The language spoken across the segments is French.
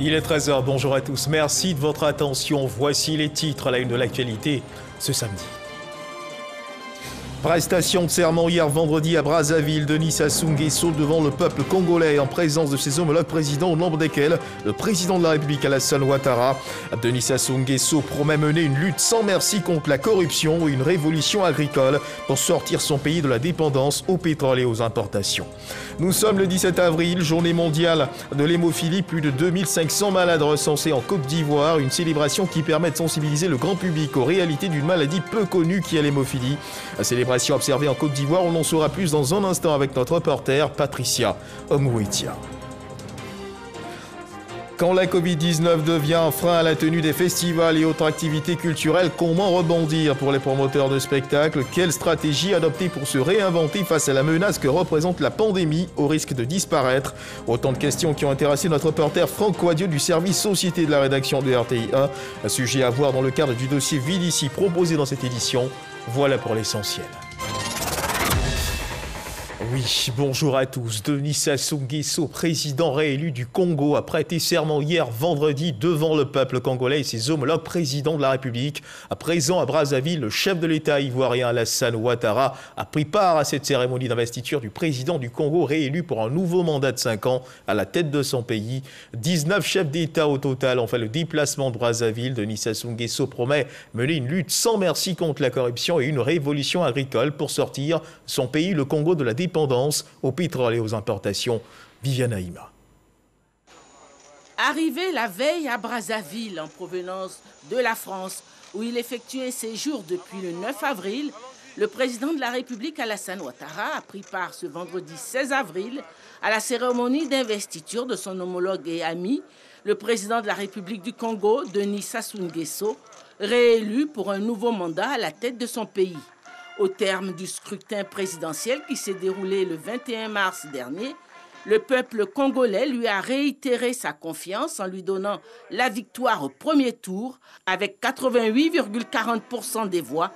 Il est 13 h, bonjour à tous, merci de votre attention. Voici les titres à la une de l'actualité ce samedi. Prestation de serment hier vendredi à Brazzaville. Denis Sassou Nguesso devant le peuple congolais en présence de ses homologues présidents, au nombre desquels le président de la République Alassane Ouattara. Denis Sassou Nguesso promet mener une lutte sans merci contre la corruption et une révolution agricole pour sortir son pays de la dépendance au pétrole et aux importations. Nous sommes le 17 avril, journée mondiale de l'hémophilie. Plus de 2500 malades recensés en Côte d'Ivoire. Une célébration qui permet de sensibiliser le grand public aux réalités d'une maladie peu connue qui est l'hémophilie. La célébration observée en Côte d'Ivoire, on en saura plus dans un instant avec notre reporter Patricia Omouetia. Quand la Covid-19 devient un frein à la tenue des festivals et autres activités culturelles, comment rebondir pour les promoteurs de spectacles? Quelle stratégie adopter pour se réinventer face à la menace que représente la pandémie au risque de disparaître? Autant de questions qui ont intéressé notre reporter Franck Coadieu du service Société de la rédaction de RTI1. Un sujet à voir dans le cadre du dossier Vidici proposé dans cette édition. Voilà pour l'essentiel. Oui, bonjour à tous. Denis Sassou Nguesso, président réélu du Congo, a prêté serment hier vendredi devant le peuple congolais et ses homologues présidents de la République. À présent à Brazzaville, le chef de l'État ivoirien Alassane Ouattara a pris part à cette cérémonie d'investiture du président du Congo réélu pour un nouveau mandat de 5 ans à la tête de son pays. 19 chefs d'État au total ont fait le déplacement de Brazzaville. Denis Sassou Nguesso promet mener une lutte sans merci contre la corruption et une révolution agricole pour sortir son pays, le Congo, de la dépendance au pétrole et aux importations. Viviane Haïma. Arrivé la veille à Brazzaville en provenance de la France, où il effectuait ses jours depuis le 9 avril, le président de la République Alassane Ouattara a pris part ce vendredi 16 avril à la cérémonie d'investiture de son homologue et ami, le président de la République du Congo, Denis Sassou Nguesso, réélu pour un nouveau mandat à la tête de son pays. Au terme du scrutin présidentiel qui s'est déroulé le 21 mars dernier, le peuple congolais lui a réitéré sa confiance en lui donnant la victoire au premier tour avec 88,40% des voix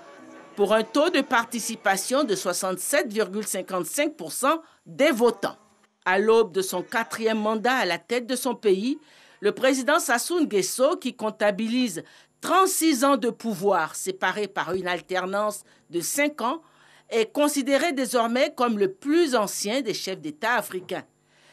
pour un taux de participation de 67,55% des votants. À l'aube de son 4e mandat à la tête de son pays, le président Sassou Nguesso, qui comptabilise 36 ans de pouvoir séparés par une alternance de 5 ans, est considéré désormais comme le plus ancien des chefs d'État africains.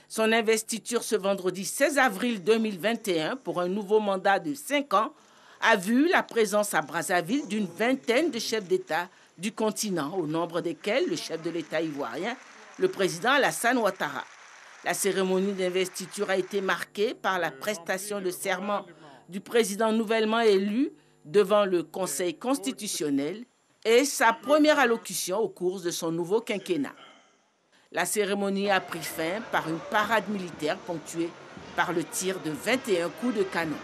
Son investiture ce vendredi 16 avril 2021 pour un nouveau mandat de 5 ans a vu la présence à Brazzaville d'une vingtaine de chefs d'État du continent, au nombre desquels le chef de l'État ivoirien, le président Alassane Ouattara. La cérémonie d'investiture a été marquée par la prestation de serment du président nouvellement élu devant le Conseil constitutionnel et sa première allocution au cours de son nouveau quinquennat. La cérémonie a pris fin par une parade militaire ponctuée par le tir de 21 coups de canon.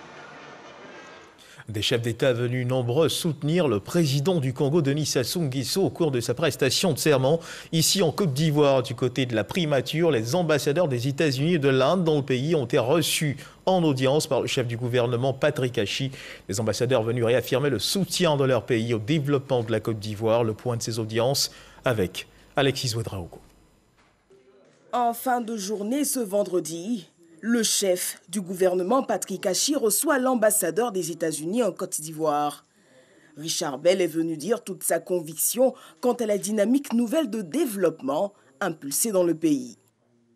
Des chefs d'État venus nombreux soutenir le président du Congo, Denis Sassou Nguesso, au cours de sa prestation de serment. Ici, en Côte d'Ivoire, du côté de la primature, les ambassadeurs des États-Unis et de l'Inde dans le pays ont été reçus en audience par le chef du gouvernement, Patrick Hachi. Les ambassadeurs venus réaffirmer le soutien de leur pays au développement de la Côte d'Ivoire. Le point de ces audiences avec Alexis Ouedraogo. En fin de journée ce vendredi, le chef du gouvernement, Patrick Hachi, reçoit l'ambassadeur des États-Unis en Côte d'Ivoire. Richard Bell est venu dire toute sa conviction quant à la dynamique nouvelle de développement impulsée dans le pays.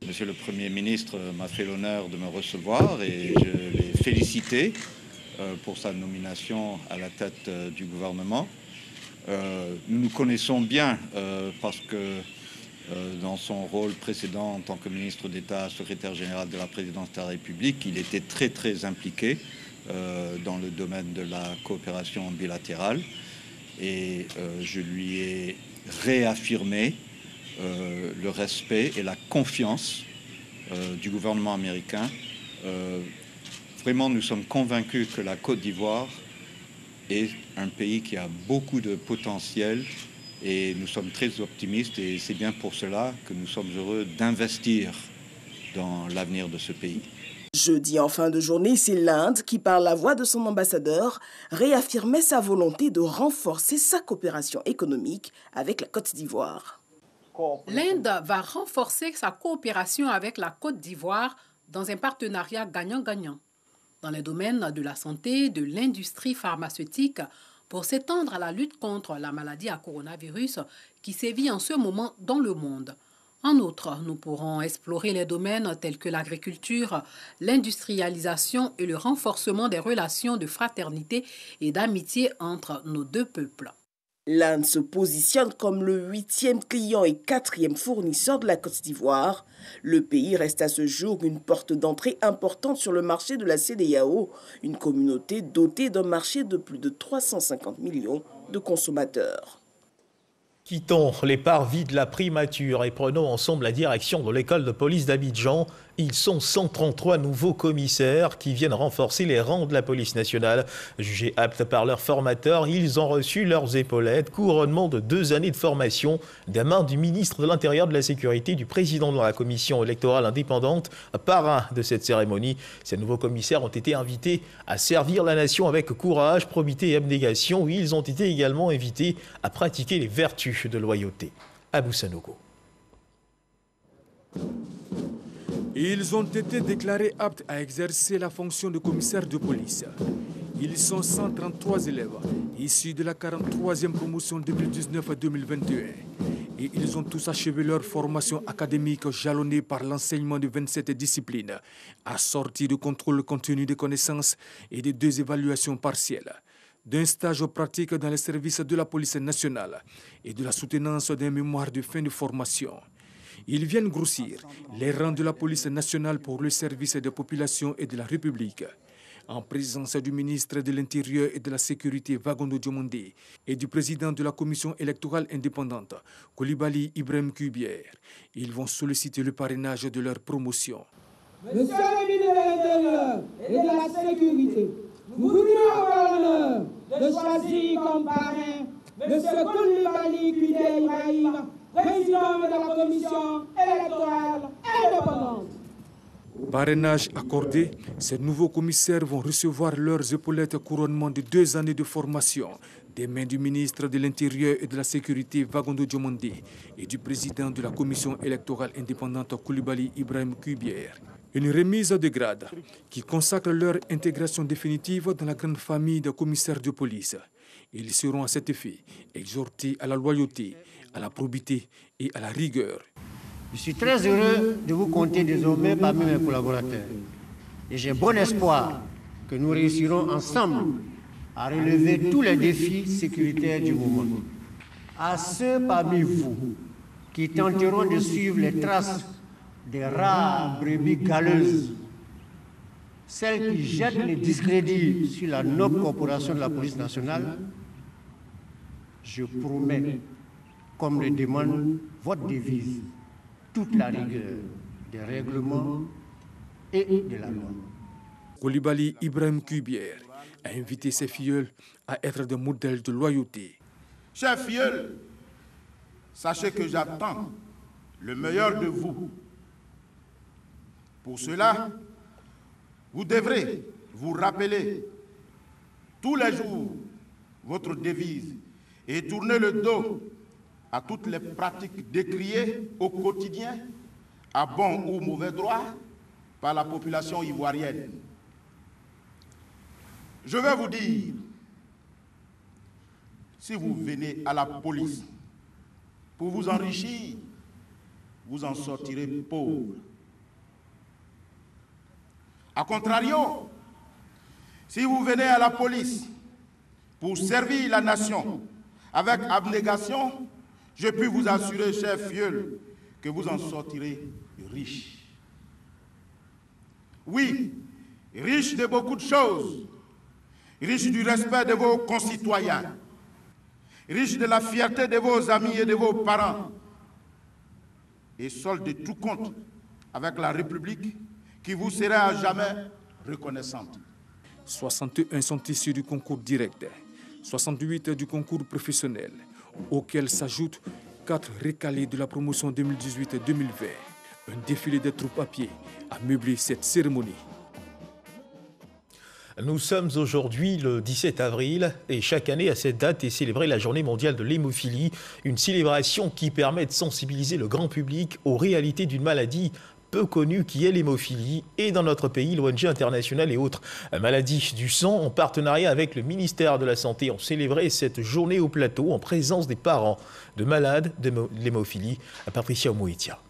Monsieur le Premier ministre m'a fait l'honneur de me recevoir et je l'ai félicité pour sa nomination à la tête du gouvernement. Nous nous connaissons bien parce que dans son rôle précédent en tant que ministre d'État, secrétaire général de la présidence de la République, il était très impliqué dans le domaine de la coopération bilatérale et je lui ai réaffirmé le respect et la confiance du gouvernement américain. Vraiment, nous sommes convaincus que la Côte d'Ivoire est un pays qui a beaucoup de potentiel et nous sommes très optimistes et c'est bien pour cela que nous sommes heureux d'investir dans l'avenir de ce pays. Jeudi, en fin de journée, c'est l'Inde qui, par la voix de son ambassadeur, réaffirmait sa volonté de renforcer sa coopération économique avec la Côte d'Ivoire. L'Inde va renforcer sa coopération avec la Côte d'Ivoire dans un partenariat gagnant-gagnant. dans les domaines de la santé, de l'industrie pharmaceutique, pour s'étendre à la lutte contre la maladie à coronavirus qui sévit en ce moment dans le monde. En outre, nous pourrons explorer les domaines tels que l'agriculture, l'industrialisation et le renforcement des relations de fraternité et d'amitié entre nos deux peuples. L'Inde se positionne comme le 8e client et 4e fournisseur de la Côte d'Ivoire. Le pays reste à ce jour une porte d'entrée importante sur le marché de la CEDEAO, une communauté dotée d'un marché de plus de 350 millions de consommateurs. Quittons les parvis de la primature et prenons ensemble la direction de l'école de police d'Abidjan. Ils sont 133 nouveaux commissaires qui viennent renforcer les rangs de la police nationale. Jugés aptes par leurs formateurs, ils ont reçu leurs épaulettes, couronnement de 2 années de formation des mains du ministre de l'Intérieur, de la Sécurité, du président de la commission électorale indépendante, parrain de cette cérémonie. Ces nouveaux commissaires ont été invités à servir la nation avec courage, probité et abnégation. Ils ont été également invités à pratiquer les vertus de loyauté. Abou Sanogo. Ils ont été déclarés aptes à exercer la fonction de commissaire de police. Ils sont 133 élèves, issus de la 43e promotion 2019-2021. Et ils ont tous achevé leur formation académique jalonnée par l'enseignement de 27 disciplines, assortie de contrôle continu des connaissances et de 2 évaluations partielles, d'un stage pratique dans les services de la police nationale et de la soutenance d'un mémoire de fin de formation. Ils viennent grossir les rangs de la police nationale pour le service des populations et de la République, en présence du ministre de l'Intérieur et de la Sécurité, Wagondo Diomandé, et du président de la commission électorale indépendante, Coulibaly Ibrahim Kubier. Ils vont solliciter le parrainage de leur promotion. Monsieur le ministre de l'Intérieur et de la Sécurité, nous voudrions avoir l'honneur de choisir comme parrain Monsieur Coulibaly Ibrahim, président de la commission électorale indépendante. Parrainage accordé, ces nouveaux commissaires vont recevoir leurs épaulettes couronnement de 2 années de formation des mains du ministre de l'Intérieur et de la Sécurité, Wagondo Diomandé, et du président de la commission électorale indépendante, Coulibaly Ibrahim Kubier. Une remise de grade qui consacre leur intégration définitive dans la grande famille des commissaires de police. Ils seront à cet effet exhortés à la loyauté, à la probité et à la rigueur. Je suis très heureux de vous compter désormais parmi mes collaborateurs. Et j'ai bon espoir que nous réussirons ensemble à relever tous les défis sécuritaires du moment. À ceux parmi vous qui tenteront de suivre les traces des rares brebis galeuses, celles qui jettent le discrédit sur la noble corporation de la police nationale, je promets, comme le demande votre devise, toute la rigueur des règlements et de la loi. Coulibaly Ibrahim Kubier a invité ses filleuls à être des modèles de loyauté. Chers filleuls, sachez que j'attends le meilleur de vous. Pour cela, vous devrez vous rappeler tous les jours votre devise et tourner le dos à toutes les pratiques décriées au quotidien, à bon ou mauvais droit, par la population ivoirienne. Je vais vous dire, si vous venez à la police pour vous enrichir, vous en sortirez pauvre. A contrario, si vous venez à la police pour servir la nation avec abnégation, je puis vous assurer, chers filleuls, que vous en sortirez riches. Oui, riches de beaucoup de choses, riches du respect de vos concitoyens, riches de la fierté de vos amis et de vos parents, et solde de tout compte avec la République qui vous sera à jamais reconnaissante. 61 sont issus du concours direct, 68 du concours professionnel, auxquels s'ajoutent 4 recalés de la promotion 2018-2020. Un défilé de troupes à pied a meublé cette cérémonie. Nous sommes aujourd'hui le 17 avril et chaque année à cette date est célébrée la journée mondiale de l'hémophilie, une célébration qui permet de sensibiliser le grand public aux réalités d'une maladie peu connu qui est l'hémophilie. Et dans notre pays, l'ONG internationale et autres maladies du sang, en partenariat avec le ministère de la Santé, ont célébré cette journée au plateau en présence des parents de malades de l'hémophilie. Patricia Omoitia.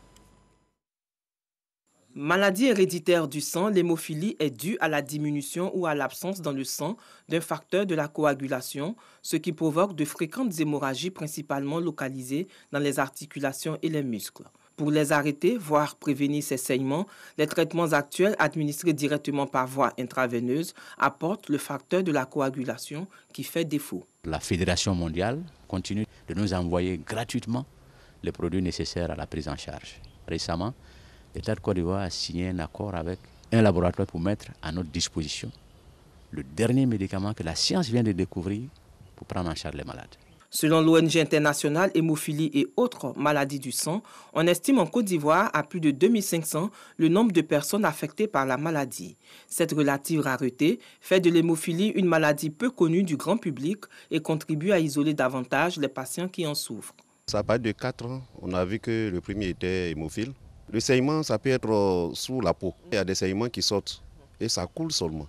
Maladie héréditaire du sang, l'hémophilie est due à la diminution ou à l'absence dans le sang d'un facteur de la coagulation, ce qui provoque de fréquentes hémorragies principalement localisées dans les articulations et les muscles. Pour les arrêter, voire prévenir ces saignements, les traitements actuels administrés directement par voie intraveineuse apportent le facteur de la coagulation qui fait défaut. La Fédération mondiale continue de nous envoyer gratuitement les produits nécessaires à la prise en charge. Récemment, l'État de Côte d'Ivoire a signé un accord avec un laboratoire pour mettre à notre disposition le dernier médicament que la science vient de découvrir pour prendre en charge les malades. Selon l'ONG internationale Hémophilie et autres maladies du sang, on estime en Côte d'Ivoire à plus de 2500 le nombre de personnes affectées par la maladie. Cette relative rareté fait de l'hémophilie une maladie peu connue du grand public et contribue à isoler davantage les patients qui en souffrent. Ça part de 4 ans, on a vu que le premier était hémophile. Le saignement, ça peut être sous la peau. Il y a des saignements qui sortent et ça coule seulement.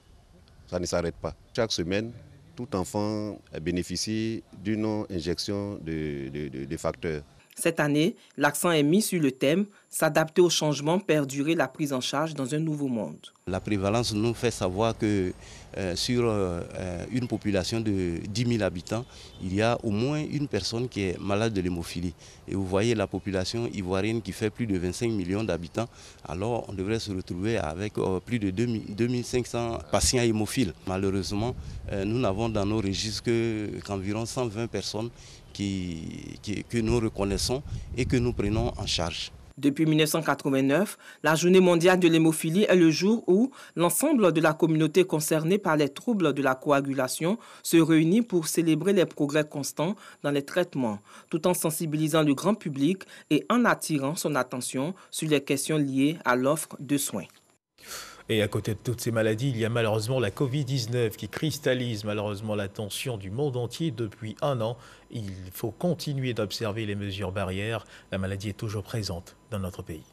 Ça ne s'arrête pas. Chaque semaine, tout enfant bénéficie d'une injection de facteurs. Cette année, l'accent est mis sur le thème « S'adapter aux changements, perdurer la prise en charge dans un nouveau monde ». La prévalence nous fait savoir que sur une population de 10 000 habitants, il y a au moins une personne qui est malade de l'hémophilie. Et vous voyez la population ivoirienne qui fait plus de 25 millions d'habitants, alors on devrait se retrouver avec plus de 2500 patients hémophiles. Malheureusement, nous n'avons dans nos registres qu'environ 120 personnes que nous reconnaissons et que nous prenons en charge. Depuis 1989, la Journée mondiale de l'hémophilie est le jour où l'ensemble de la communauté concernée par les troubles de la coagulation se réunit pour célébrer les progrès constants dans les traitements, tout en sensibilisant le grand public et en attirant son attention sur les questions liées à l'offre de soins. Et à côté de toutes ces maladies, il y a malheureusement la Covid-19 qui cristallise malheureusement l'attention du monde entier depuis 1 an. Il faut continuer d'observer les mesures barrières. La maladie est toujours présente dans notre pays.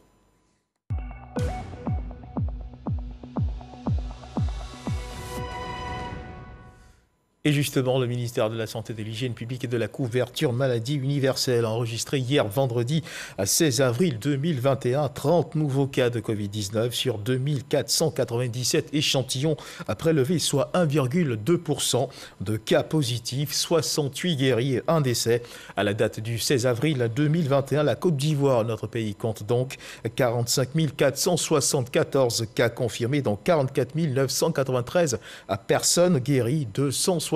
Et justement, le ministère de la Santé, de l'Hygiène publique et de la couverture maladie universelle a enregistré hier vendredi 16 avril 2021 30 nouveaux cas de Covid-19 sur 2497 échantillons à prélever, soit 1,2% de cas positifs, 68 guéris et 1 décès. À la date du 16 avril 2021, la Côte d'Ivoire, notre pays, compte donc 45 474 cas confirmés, dont 44 993 personnes guéries, 274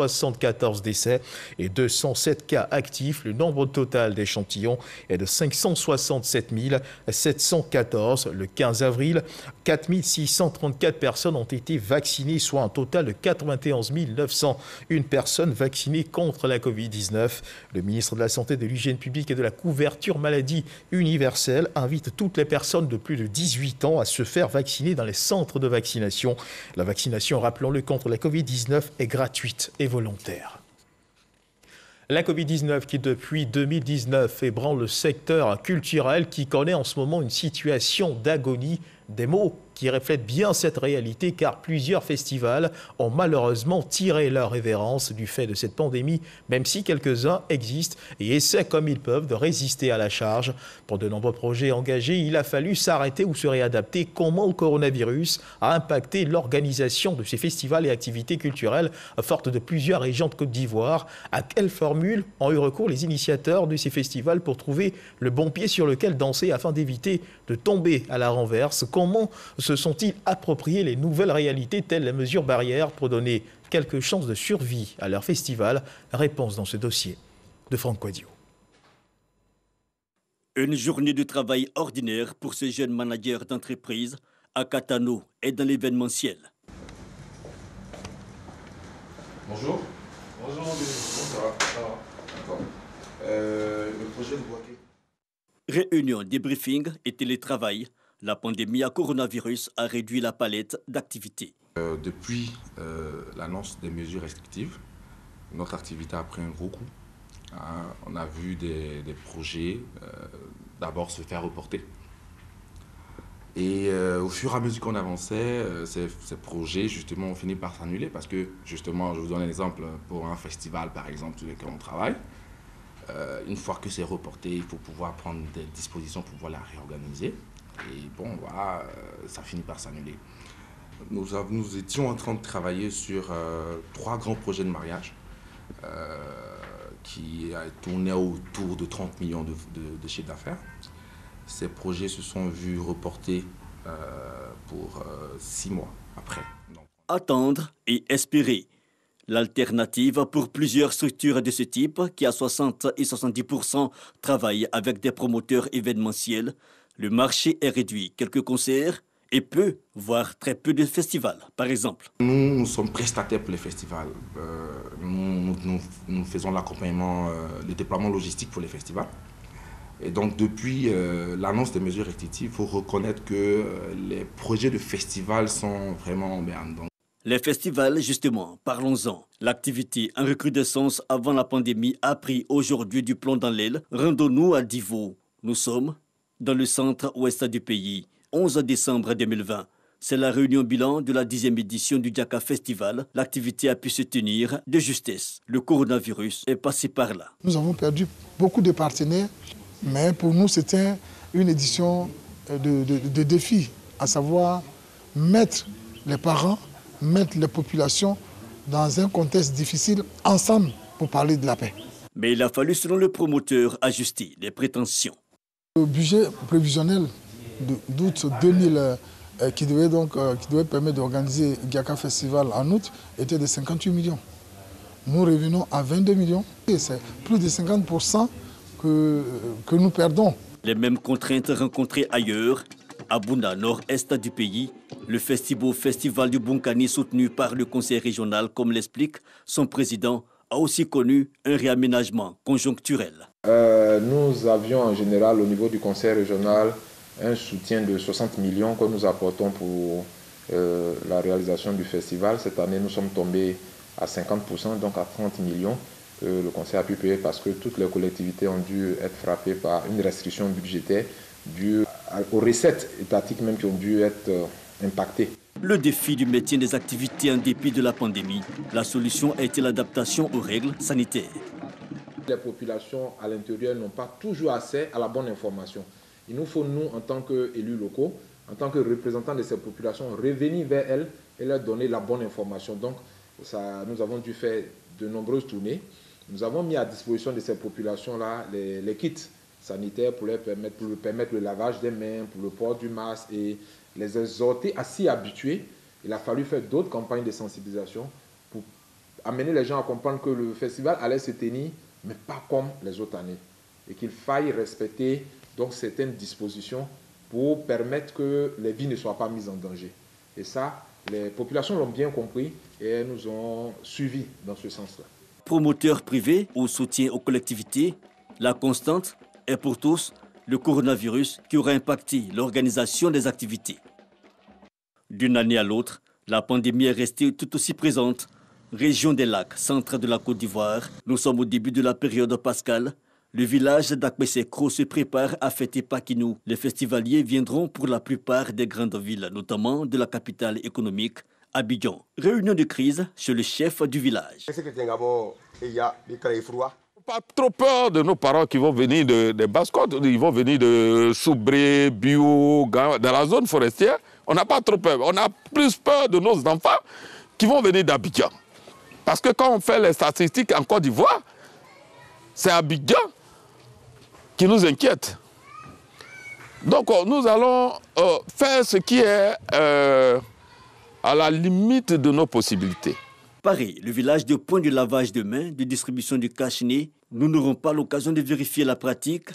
décès et 207 cas actifs. Le nombre total d'échantillons est de 567 714. Le 15 avril, 4 634 personnes ont été vaccinées, soit un total de 91 901 personnes vaccinées contre la Covid-19. Le ministre de la Santé, de l'Hygiène publique et de la couverture maladie universelle invite toutes les personnes de plus de 18 ans à se faire vacciner dans les centres de vaccination. La vaccination, rappelons-le, contre la Covid-19 est gratuite et volontaire. La Covid-19 qui, depuis 2019, ébranle le secteur culturel qui connaît en ce moment une situation d'agonie. Des mots qui reflètent bien cette réalité, car plusieurs festivals ont malheureusement tiré leur révérence du fait de cette pandémie, même si quelques-uns existent et essaient comme ils peuvent de résister à la charge. Pour de nombreux projets engagés, il a fallu s'arrêter ou se réadapter. Comment le coronavirus a impacté l'organisation de ces festivals et activités culturelles fortes de plusieurs régions de Côte d'Ivoire? À quelle formule ont eu recours les initiateurs de ces festivals pour trouver le bon pied sur lequel danser afin d'éviter de tomber à la renverse? Comment se sont-ils appropriés les nouvelles réalités telles les mesures barrières pour donner quelques chances de survie à leur festival? Réponse dans ce dossier de Franck Quadio. Une journée de travail ordinaire pour ces jeunes managers d'entreprise à Katano et dans l'événementiel. Bonjour. Bonjour, ça va? D'accord. Le projet de Boaké. Réunion, débriefing et télétravail. La pandémie à coronavirus a réduit la palette d'activités. Depuis l'annonce des mesures restrictives, notre activité a pris un gros coup. On a vu des projets d'abord se faire reporter. Et au fur et à mesure qu'on avançait, ces projets, justement, ont fini par s'annuler parce que, justement, je vous donne un exemple, pour un festival, par exemple, sur lequel on travaille, une fois que c'est reporté, il faut pouvoir prendre des dispositions pour pouvoir la réorganiser. Et bon, voilà, ça finit par s'annuler. Nous étions en train de travailler sur 3 grands projets de mariage qui tournaient autour de 30 millions de chiffre d'affaires. Ces projets se sont vus reportés pour 6 mois après. Donc... Attendre et espérer. L'alternative pour plusieurs structures de ce type, qui à 60 et 70% travaillent avec des promoteurs événementiels, le marché est réduit. Quelques concerts et peu, voire très peu de festivals, par exemple. Nous sommes prestataires pour les festivals. Nous faisons l'accompagnement, le déploiement logistique pour les festivals. Et donc, depuis l'annonce des mesures restrictives, il faut reconnaître que les projets de festivals sont vraiment en berne. Les festivals, justement, parlons-en. L'activité en recrudescence avant la pandémie a pris aujourd'hui du plomb dans l'aile. Rendons-nous à Divo. Nous sommes dans le centre-ouest du pays. 11 décembre 2020. C'est la réunion bilan de la 10e édition du Diaka Festival. L'activité a pu se tenir de justesse. Le coronavirus est passé par là. Nous avons perdu beaucoup de partenaires, mais pour nous, c'était une édition de défi, à savoir mettre les parents, mettre les populations dans un contexte difficile, ensemble, pour parler de la paix. Mais il a fallu, selon le promoteur, ajuster les prétentions. Le budget prévisionnel d'août 2000 qui devait permettre d'organiser Diaka Festival en août était de 58 millions. Nous revenons à 22 millions et c'est plus de 50% que nous perdons. Les mêmes contraintes rencontrées ailleurs. À Bouna, nord-est du pays, le festival du Bunkani soutenu par le conseil régional, comme l'explique son président, a aussi connu un réaménagement conjoncturel. Nous avions en général au niveau du conseil régional un soutien de 60 millions que nous apportons pour la réalisation du festival. Cette année, nous sommes tombés à 50%, donc à 30 millions que le conseil a pu payer parce que toutes les collectivités ont dû être frappées par une restriction budgétaire due aux recettes étatiques même qui ont dû être impactées. Le défi du maintien des activités en dépit de la pandémie, la solution a été l'adaptation aux règles sanitaires. Les populations à l'intérieur n'ont pas toujours accès à la bonne information. Il nous faut, nous, en tant qu'élus locaux, en tant que représentants de ces populations, revenir vers elles et leur donner la bonne information. Donc, nous avons dû faire de nombreuses tournées. Nous avons mis à disposition de ces populations-là les kits sanitaires pour leur permettre le lavage des mains, pour le port du masque et les exhorter à s'y habituer. Il a fallu faire d'autres campagnes de sensibilisation pour amener les gens à comprendre que le festival allait se tenir, mais pas comme les autres années. Et qu'il faille respecter donc certaines dispositions pour permettre que les vies ne soient pas mises en danger. Et ça, les populations l'ont bien compris et elles nous ont suivis dans ce sens-là. Promoteurs privés ou soutien aux collectivités, la constante est pour tous le coronavirus qui aura impacté l'organisation des activités. D'une année à l'autre, la pandémie est restée tout aussi présente. Région des Lacs, centre de la Côte d'Ivoire, nous sommes au début de la période pascale. Le village d'Akpesekro se prépare à fêter Pakinou. Les festivaliers viendront pour la plupart des grandes villes, notamment de la capitale économique, Abidjan. Réunion de crise chez le chef du village. Pas trop peur de nos parents qui vont venir de Basse-Côte, ils vont venir de Soubré, Bio, dans la zone forestière. On n'a pas trop peur. On a plus peur de nos enfants qui vont venir d'Abidjan. Parce que quand on fait les statistiques en Côte d'Ivoire, c'est Abidjan qui nous inquiète. Donc nous allons faire ce qui est à la limite de nos possibilités. Paris, le village de point de lavage de mains, de distribution du cache-nez, nous n'aurons pas l'occasion de vérifier la pratique,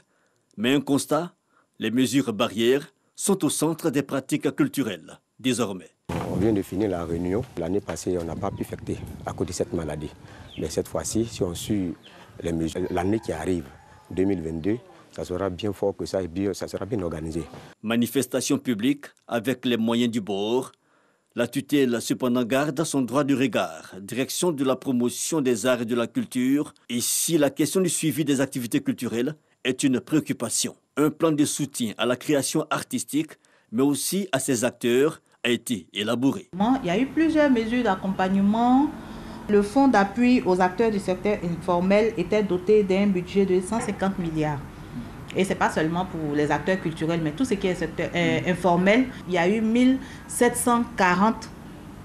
mais un constat, les mesures barrières sont au centre des pratiques culturelles, désormais. On vient de finir la réunion. L'année passée, on n'a pas pu fêter à cause de cette maladie. Mais cette fois-ci, si on suit les mesures, l'année qui arrive, 2022, ça sera bien fort que ça, et ça sera bien organisé. Manifestation publique avec les moyens du bord. La tutelle, cependant, garde son droit de regard, direction de la promotion des arts et de la culture. Et si la question du suivi des activités culturelles est une préoccupation, un plan de soutien à la création artistique mais aussi à ses acteurs, a été élaboré. Il y a eu plusieurs mesures d'accompagnement. Le fonds d'appui aux acteurs du secteur informel était doté d'un budget de 150 milliards. Et ce n'est pas seulement pour les acteurs culturels, mais tout ce qui est secteur informel. Il y a eu 1740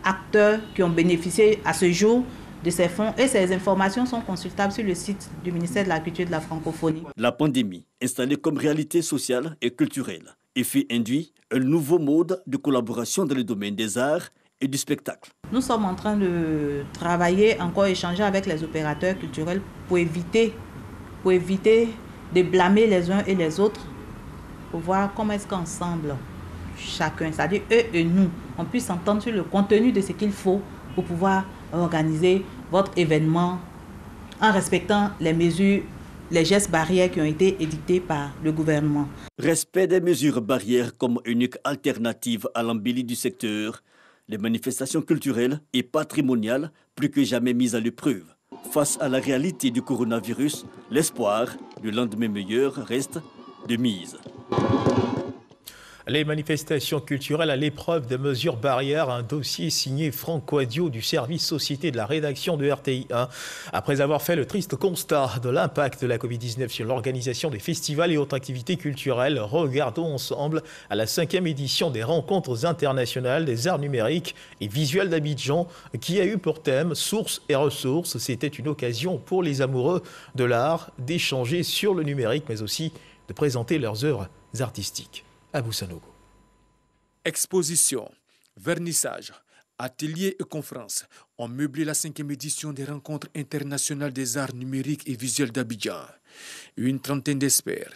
acteurs qui ont bénéficié à ce jour de ces fonds. Et ces informations sont consultables sur le site du ministère de la Culture et de la Francophonie. La pandémie, installée comme réalité sociale et culturelle, effet induit un nouveau mode de collaboration dans le domaine des arts et du spectacle. Nous sommes en train de travailler, encore échanger avec les opérateurs culturels pour éviter de blâmer les uns et les autres, pour voir comment est-ce qu'ensemble, chacun, c'est-à-dire eux et nous, on puisse s'entendre sur le contenu de ce qu'il faut pour pouvoir organiser votre événement en respectant les mesures, les gestes barrières qui ont été édictés par le gouvernement. Respect des mesures barrières comme unique alternative à l'embellie du secteur, les manifestations culturelles et patrimoniales plus que jamais mises à l'épreuve. Face à la réalité du coronavirus, l'espoir du lendemain meilleur reste de mise. Les manifestations culturelles à l'épreuve des mesures barrières, un dossier signé Franck Quadio du service société de la rédaction de RTI 1. Après avoir fait le triste constat de l'impact de la Covid-19 sur l'organisation des festivals et autres activités culturelles, regardons ensemble à la 5e édition des rencontres internationales des arts numériques et visuels d'Abidjan qui a eu pour thème sources et ressources. C'était une occasion pour les amoureux de l'art d'échanger sur le numérique mais aussi de présenter leurs œuvres artistiques. Abou Sanogo. Exposition, vernissage, ateliers et conférences ont meublé la 5e édition des rencontres internationales des arts numériques et visuels d'Abidjan. Une trentaine d'experts,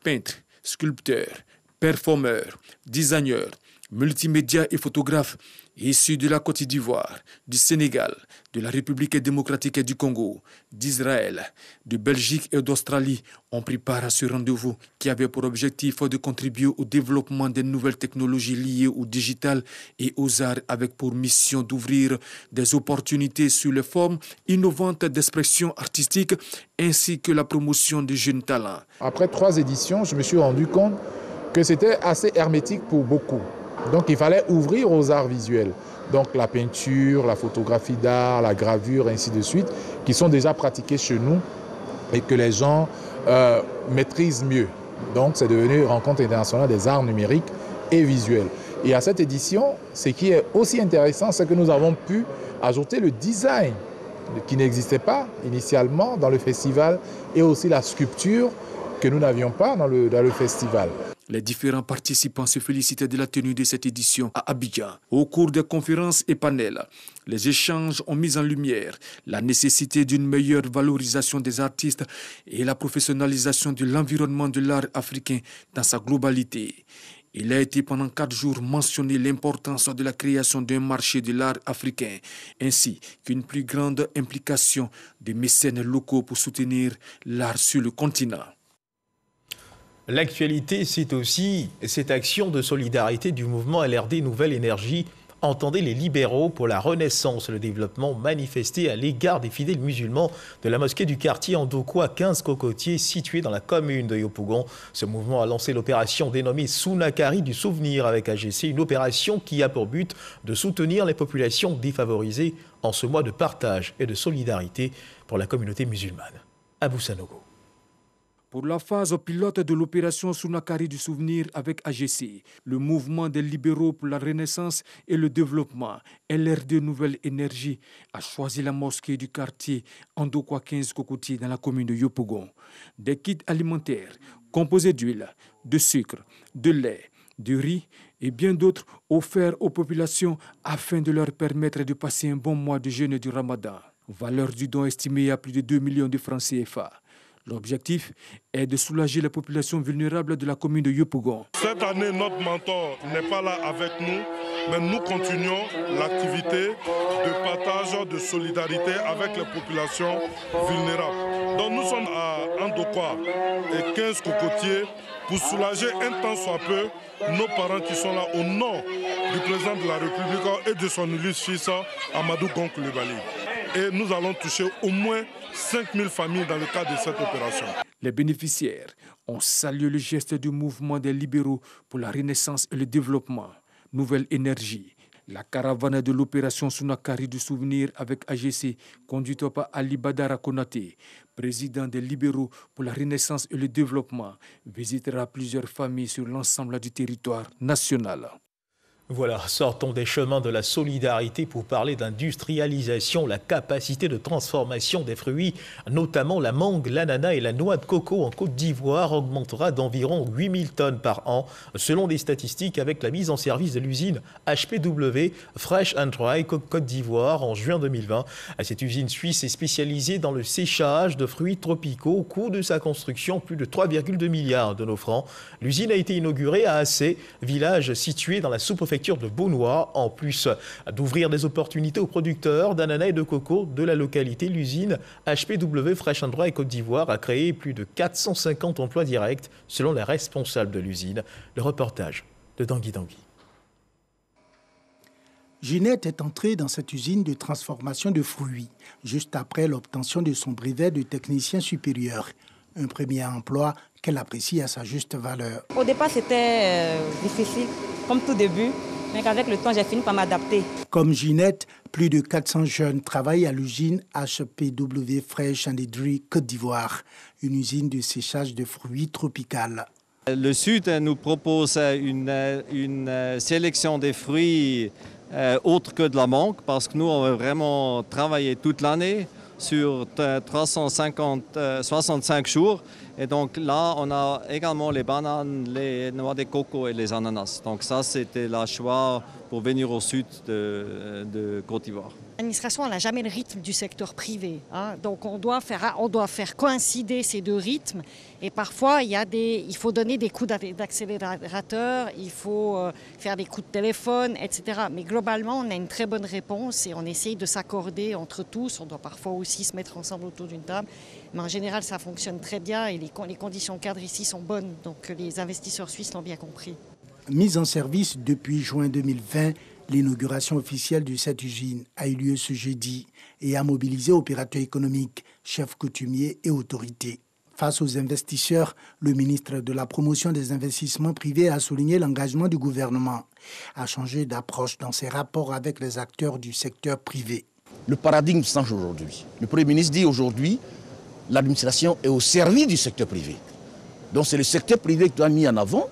peintres, sculpteurs, performeurs, designers, multimédia et photographes issus de la Côte d'Ivoire, du Sénégal, de la République démocratique du Congo, d'Israël, de Belgique et d'Australie ont pris part à ce rendez-vous qui avait pour objectif de contribuer au développement des nouvelles technologies liées au digital et aux arts avec pour mission d'ouvrir des opportunités sur les formes innovantes d'expression artistique ainsi que la promotion des jeunes talents. Après 3 éditions, je me suis rendu compte que c'était assez hermétique pour beaucoup. Donc il fallait ouvrir aux arts visuels. Donc la peinture, la photographie d'art, la gravure, ainsi de suite, qui sont déjà pratiqués chez nous et que les gens maîtrisent mieux. Donc c'est devenu Rencontre internationale des arts numériques et visuels. Et à cette édition, ce qui est aussi intéressant, c'est que nous avons pu ajouter le design qui n'existait pas initialement dans le festival et aussi la sculpture que nous n'avions pas dans le festival. Les différents participants se félicitaient de la tenue de cette édition à Abidjan. Au cours des conférences et panels, les échanges ont mis en lumière la nécessité d'une meilleure valorisation des artistes et la professionnalisation de l'environnement de l'art africain dans sa globalité. Il a été pendant 4 jours mentionné l'importance de la création d'un marché de l'art africain, ainsi qu'une plus grande implication des mécènes locaux pour soutenir l'art sur le continent. L'actualité, c'est aussi cette action de solidarité du mouvement LRD Nouvelle Énergie. Entendez les libéraux pour la renaissance et le développement manifesté à l'égard des fidèles musulmans de la mosquée du quartier Andokwa 15 Cocotiers située dans la commune de Yopougon. Ce mouvement a lancé l'opération dénommée Sounakari du souvenir avec AGC, une opération qui a pour but de soutenir les populations défavorisées en ce mois de partage et de solidarité pour la communauté musulmane. Abou Sanogo. Pour la phase pilote de l'opération Sounakari du souvenir avec AGC, le mouvement des libéraux pour la renaissance et le développement, LRD Nouvelle Énergie, a choisi la mosquée du quartier Andokwa 15 Cocotiers dans la commune de Yopougon. Des kits alimentaires composés d'huile, de sucre, de lait, de riz et bien d'autres offerts aux populations afin de leur permettre de passer un bon mois de jeûne du Ramadan. Valeur du don estimée à plus de 2 millions de francs CFA. L'objectif est de soulager les populations vulnérables de la commune de Yopougon. Cette année, notre mentor n'est pas là avec nous, mais nous continuons l'activité de partage, de solidarité avec les populations vulnérables. Donc nous sommes à Andokwa et 15 Cocotiers pour soulager un temps soit peu nos parents qui sont là au nom du président de la République et de son illustre fils Amadou Gon Coulibaly. et nous allons toucher au moins 5000 familles dans le cadre de cette opération. Les bénéficiaires ont salué le geste du mouvement des libéraux pour la renaissance et le développement. Nouvelle énergie. La caravane de l'opération Sunakari du souvenir avec AGC, conduite par Ali Badara Konaté, président des libéraux pour la renaissance et le développement, visitera plusieurs familles sur l'ensemble du territoire national. Voilà, sortons des chemins de la solidarité pour parler d'industrialisation. La capacité de transformation des fruits, notamment la mangue, l'ananas et la noix de coco en Côte d'Ivoire, augmentera d'environ 8000 tonnes par an, selon des statistiques avec la mise en service de l'usine HPW Fresh and Dry Côte d'Ivoire en juin 2020. Cette usine suisse est spécialisée dans le séchage de fruits tropicaux. Au cours de sa construction, plus de 3,2 milliards de nos francs. L'usine a été inaugurée à Assé, village situé dans la sous-préfecture de Beaunois. En plus d'ouvrir des opportunités aux producteurs d'ananas et de coco de la localité, l'usine HPW Fresh and Dry Côte d'Ivoire a créé plus de 450 emplois directs selon les responsables de l'usine. Le reportage de Dangui Dangui. Ginette est entrée dans cette usine de transformation de fruits juste après l'obtention de son brevet de technicien supérieur. Un premier emploi qu'elle apprécie à sa juste valeur. Au départ, c'était difficile, comme tout début, mais qu'avec le temps, j'ai fini par m'adapter. Comme Ginette, plus de 400 jeunes travaillent à l'usine HPW Fresh and Dry Côte d'Ivoire, une usine de séchage de fruits tropicales. Le Sud nous propose une sélection des fruits autre que de la mangue, parce que nous, on veut vraiment travailler toute l'année sur 365 jours. Et donc là, on a également les bananes, les noix de coco et les ananas. Donc ça, c'était le choix pour venir au sud de Côte d'Ivoire. L'administration n'a jamais le rythme du secteur privé. Hein. Donc on doit faire coïncider ces deux rythmes. Et parfois, il faut donner des coups d'accélérateur, il faut faire des coups de téléphone, etc. Mais globalement, on a une très bonne réponse et on essaye de s'accorder entre tous. On doit parfois aussi se mettre ensemble autour d'une table. Mais en général, ça fonctionne très bien et les conditions cadres ici sont bonnes. Donc les investisseurs suisses l'ont bien compris. Mise en service depuis juin 2020, l'inauguration officielle de cette usine a eu lieu ce jeudi et a mobilisé opérateurs économiques, chefs coutumiers et autorités. Face aux investisseurs, le ministre de la Promotion des investissements privés a souligné l'engagement du gouvernement à changer d'approche dans ses rapports avec les acteurs du secteur privé. Le paradigme change aujourd'hui. Le Premier ministre dit aujourd'hui l'administration est au service du secteur privé. Donc c'est le secteur privé qui doit être mis en avant,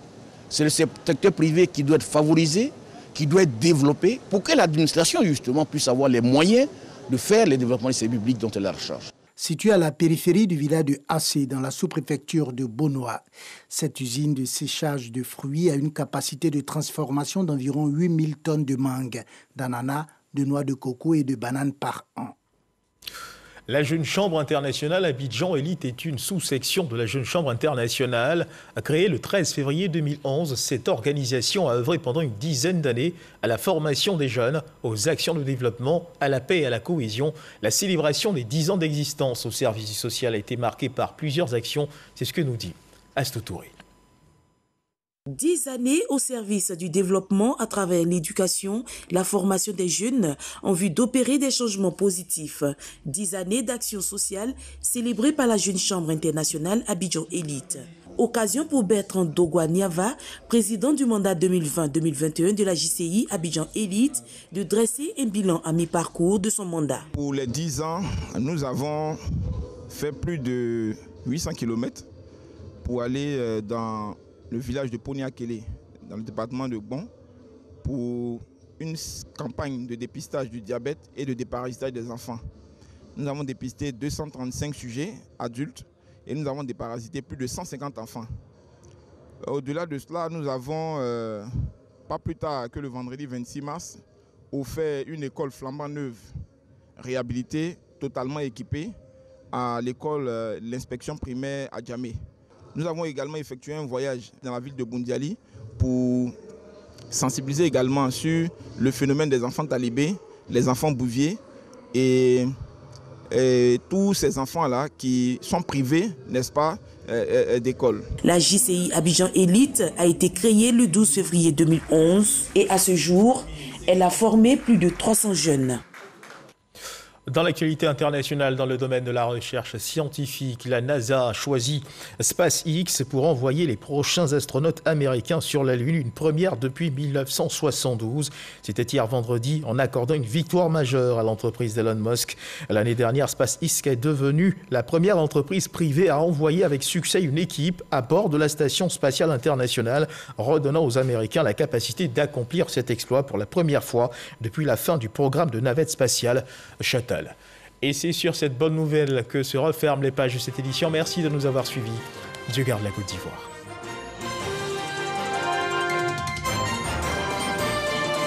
c'est le secteur privé qui doit être favorisé, qui doit être développé pour que l'administration justement puisse avoir les moyens de faire les développements des services publics dont elle a la charge. Située à la périphérie du village de Assé, dans la sous-préfecture de Beaunois, cette usine de séchage de fruits a une capacité de transformation d'environ 8000 tonnes de mangue, d'ananas, de noix de coco et de bananes par an. La Jeune Chambre internationale Abidjan Élite est une sous-section de la Jeune Chambre internationale. Créée le 13 février 2011, cette organisation a œuvré pendant une dizaine d'années à la formation des jeunes, aux actions de développement, à la paix et à la cohésion. La célébration des 10 ans d'existence au service social a été marquée par plusieurs actions. C'est ce que nous dit Astou Touré. 10 années au service du développement à travers l'éducation, la formation des jeunes en vue d'opérer des changements positifs. 10 années d'action sociale célébrées par la Jeune Chambre internationale Abidjan Élite. Occasion pour Bertrand Dogwa Niava, président du mandat 2020-2021 de la JCI Abidjan Élite, de dresser un bilan à mi-parcours de son mandat. Pour les 10 ans, nous avons fait plus de 800 km pour aller dans le village de Poniakele, dans le département de Gbon, pour une campagne de dépistage du diabète et de déparasitage des enfants. Nous avons dépisté 235 sujets adultes et nous avons déparasité plus de 150 enfants. Au-delà de cela, nous avons, pas plus tard que le vendredi 26 mars, offert une école flambant neuve, réhabilitée, totalement équipée, à l'école l'inspection primaire à Djamé. Nous avons également effectué un voyage dans la ville de Boundiali pour sensibiliser également sur le phénomène des enfants talibés, les enfants bouviers et tous ces enfants-là qui sont privés, n'est-ce pas, d'école. La JCI Abidjan Élite a été créée le 12 février 2011 et à ce jour, elle a formé plus de 300 jeunes. Dans l'actualité internationale, dans le domaine de la recherche scientifique, la NASA a choisi SpaceX pour envoyer les prochains astronautes américains sur la Lune, une première depuis 1972. C'était hier vendredi en accordant une victoire majeure à l'entreprise d'Elon Musk. L'année dernière, SpaceX est devenue la première entreprise privée à envoyer avec succès une équipe à bord de la Station spatiale internationale, redonnant aux Américains la capacité d'accomplir cet exploit pour la première fois depuis la fin du programme de navette spatiale Shuttle. Et c'est sur cette bonne nouvelle que se referment les pages de cette édition. Merci de nous avoir suivis. Dieu garde la Côte d'Ivoire.